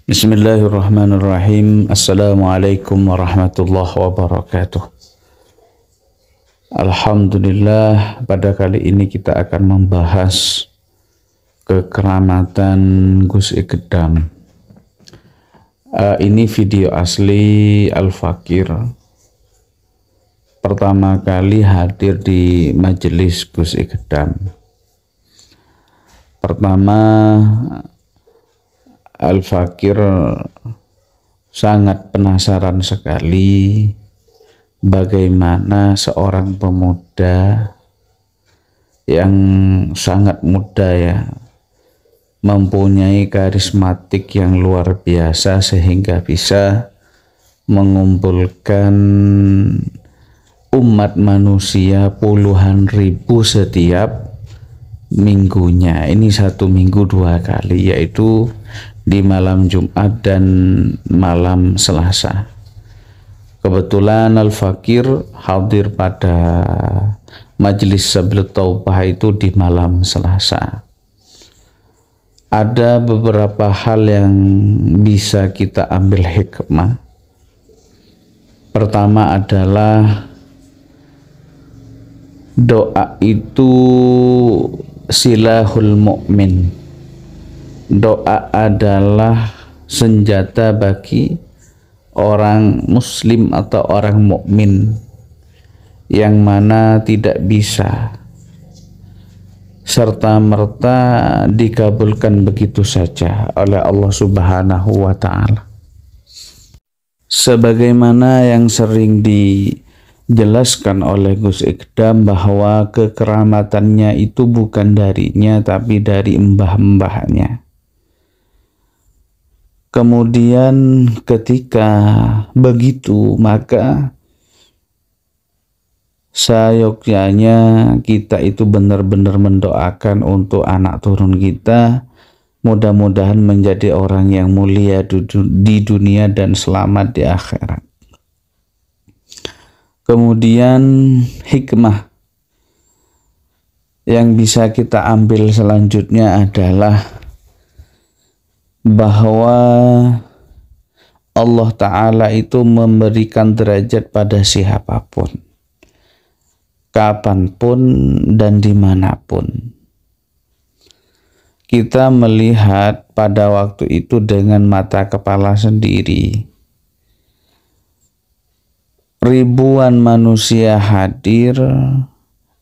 Bismillahirrahmanirrahim. Assalamualaikum warahmatullahi wabarakatuh. Alhamdulillah, pada kali ini kita akan membahas kekeramatan Gus Ikdam. Ini video asli Al-Fakir. Pertama kali hadir di majelis Gus Ikdam. Pertama, Al-Fakir sangat penasaran sekali bagaimana seorang pemuda yang sangat muda mempunyai karismatik yang luar biasa sehingga bisa mengumpulkan umat manusia puluhan ribu setiap minggunya. Ini satu minggu 2 kali, yaitu di malam Jumat dan malam Selasa. Kebetulan Al-Fakir hadir pada majelis Sabil Taubah itu di malam Selasa. Ada beberapa hal yang bisa kita ambil hikmah. Pertama adalah doa itu silahul mu'min. Doa adalah senjata bagi orang muslim atau orang mukmin yang mana tidak bisa serta-merta dikabulkan begitu saja oleh Allah Subhanahu wa Ta'ala. Sebagaimana yang sering dijelaskan oleh Gus Ikdam bahwa kekeramatannya itu bukan darinya tapi dari mbah-mbahnya. Kemudian ketika begitu, maka seyogyanya kita itu benar-benar mendoakan untuk anak turun kita, mudah-mudahan menjadi orang yang mulia di dunia dan selamat di akhirat. Kemudian hikmah yang bisa kita ambil selanjutnya adalah bahwa Allah Ta'ala itu memberikan derajat pada siapapun, kapanpun dan dimanapun. Kita melihat pada waktu itu dengan mata kepala sendiri. Ribuan manusia hadir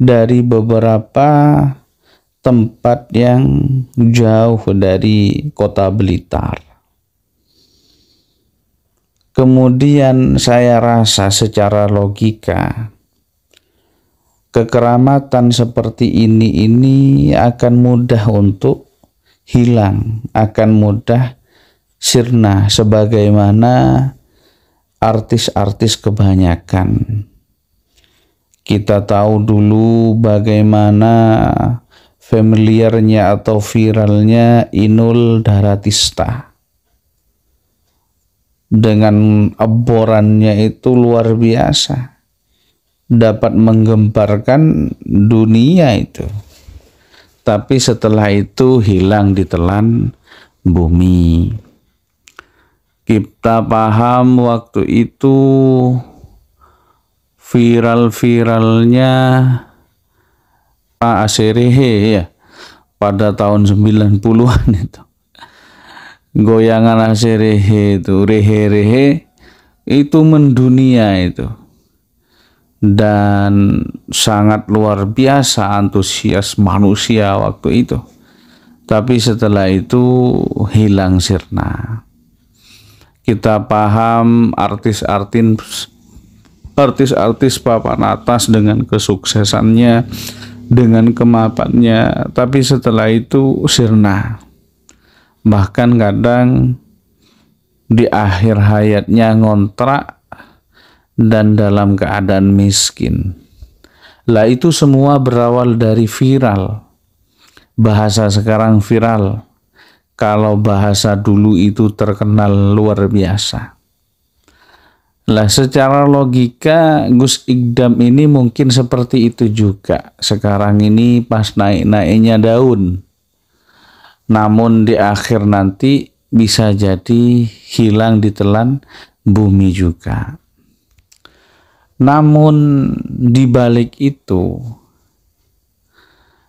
dari beberapa tempat yang jauh dari kota Blitar. Kemudian saya rasa secara logika kekeramatan seperti ini akan mudah untuk hilang, akan mudah sirna sebagaimana artis-artis kebanyakan. Kita tahu dulu bagaimana familiarnya atau viralnya Inul Daratista. Dengan aborannya itu luar biasa. Dapat menggemparkan dunia itu. Tapi setelah itu hilang ditelan bumi. Kita paham waktu itu viral-viralnya Aserehe pada tahun 90-an itu. Goyangan Aserehe itu, rehe-rehe itu mendunia itu. Dan sangat luar biasa antusias manusia waktu itu. Tapi setelah itu hilang sirna. Kita paham artis papan atas dengan kesuksesannya, dengan kemapannya, tapi setelah itu sirna. Bahkan kadang di akhir hayatnya ngontrak dan dalam keadaan miskin. Lah itu semua berawal dari viral. Bahasa sekarang viral. Kalau bahasa dulu itu terkenal luar biasa. Lah secara logika Gus Ikdam ini mungkin seperti itu juga. Sekarang ini pas naik-naiknya daun. Namun di akhir nanti bisa jadi hilang ditelan bumi juga. Namun di balik itu,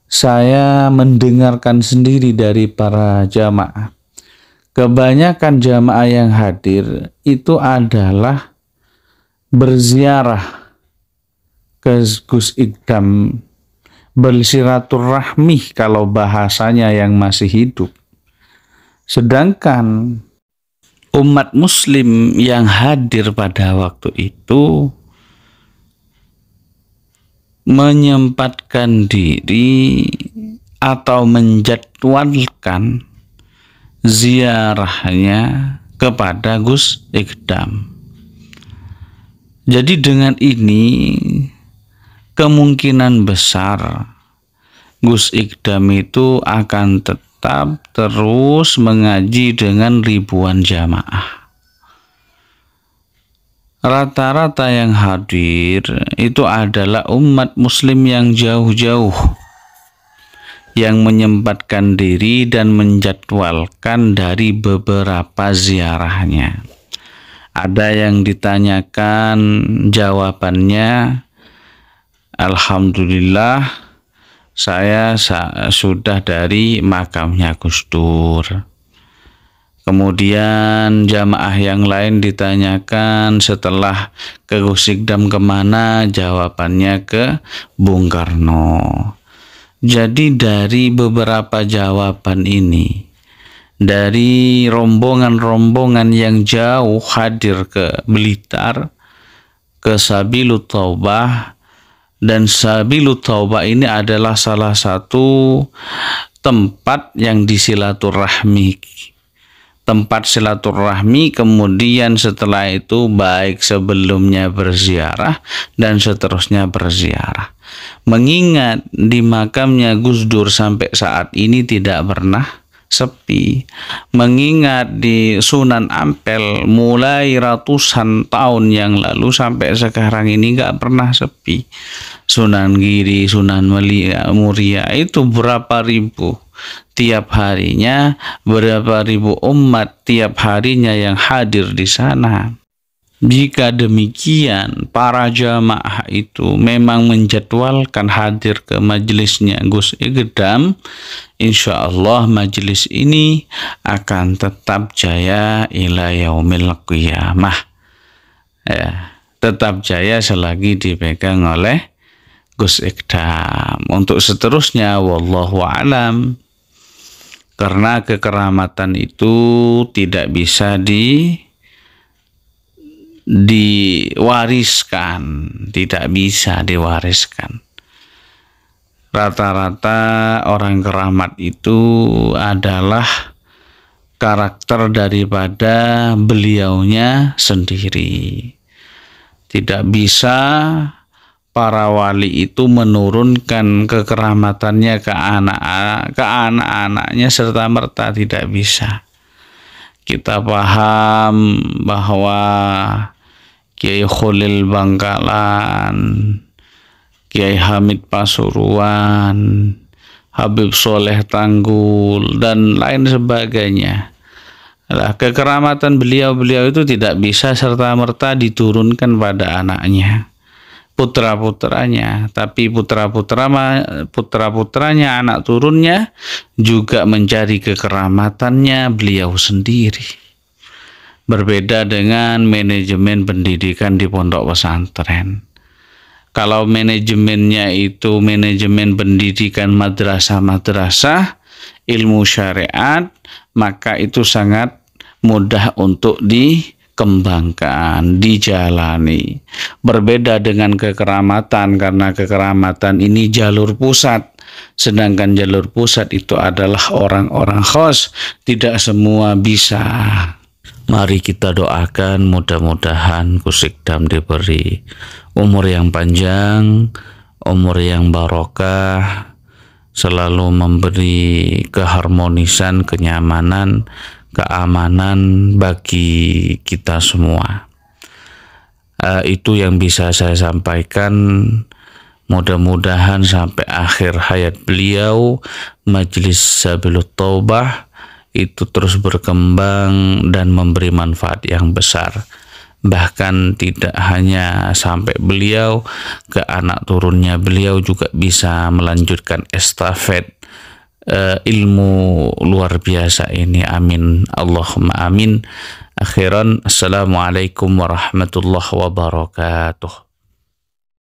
saya mendengarkan sendiri dari para jamaah. Kebanyakan jamaah yang hadir itu adalah berziarah ke Gus Ikdam, bersilaturahmi kalau bahasanya yang masih hidup. Sedangkan umat muslim yang hadir pada waktu itu menyempatkan diri atau menjadwalkan ziarahnya kepada Gus Ikdam. Jadi dengan ini kemungkinan besar Gus Ikdam itu akan tetap terus mengaji dengan ribuan jamaah. Rata-rata yang hadir itu adalah umat muslim yang jauh-jauh, yang menyempatkan diri dan menjadwalkan dari beberapa ziarahnya. Ada yang ditanyakan, jawabannya, alhamdulillah saya sudah dari makamnya Gus Dur. Kemudian jamaah yang lain ditanyakan setelah ke Gus Ikdam kemana, jawabannya ke Bung Karno. Jadi dari beberapa jawaban ini, dari rombongan-rombongan yang jauh hadir ke Blitar, ke Sabilut Taubah, dan Sabilut Taubah ini adalah salah satu tempat yang disilaturahmi. Tempat silaturahmi, kemudian setelah itu baik sebelumnya berziarah dan seterusnya berziarah. Mengingat di makamnya Gus Dur sampai saat ini tidak pernah sepi. Mengingat di Sunan Ampel mulai ratusan tahun yang lalu sampai sekarang ini gak pernah sepi. Sunan Giri, Sunan Muria itu berapa ribu tiap harinya, berapa ribu umat tiap harinya yang hadir di sana. Jika demikian, para jamaah itu memang menjadwalkan hadir ke majelisnya Gus Ikdam, insya Allah majelis ini akan tetap jaya ila yaumil qiyamah. Ya, tetap jaya selagi dipegang oleh Gus Ikdam. Untuk seterusnya, wallahu alam. Karena kekeramatan itu tidak bisa diwariskan, tidak bisa diwariskan. Rata-rata orang keramat itu adalah karakter daripada beliaunya sendiri. Tidak bisa para wali itu menurunkan kekeramatannya ke anak-anaknya serta merta, tidak bisa. Kita paham bahwa Kiai Khalil Bangkalan, Kiai Hamid Pasuruan, Habib Soleh Tanggul, dan lain sebagainya. Kekeramatan beliau-beliau itu tidak bisa serta merta diturunkan pada anaknya, putra-putranya, tapi putra-putranya, anak turunnya juga mencari kekeramatannya beliau sendiri. Berbeda dengan manajemen pendidikan di pondok pesantren. Kalau manajemennya itu manajemen pendidikan madrasah-madrasah, ilmu syariat, maka itu sangat mudah untuk dikembangkan, dijalani. Berbeda dengan kekeramatan, karena kekeramatan ini jalur pusat, sedangkan jalur pusat itu adalah orang-orang khos, tidak semua bisa. Mari kita doakan mudah-mudahan Gus Ikdam diberi umur yang panjang, umur yang barokah, selalu memberi keharmonisan, kenyamanan, keamanan bagi kita semua. Itu yang bisa saya sampaikan. Mudah-mudahan sampai akhir hayat beliau majelis Sabilut Taubah itu terus berkembang dan memberi manfaat yang besar. Bahkan tidak hanya sampai beliau, ke anak turunnya beliau juga bisa melanjutkan estafet ilmu luar biasa ini. Amin, Allahumma amin. Akhiran, assalamualaikum warahmatullahi wabarakatuh.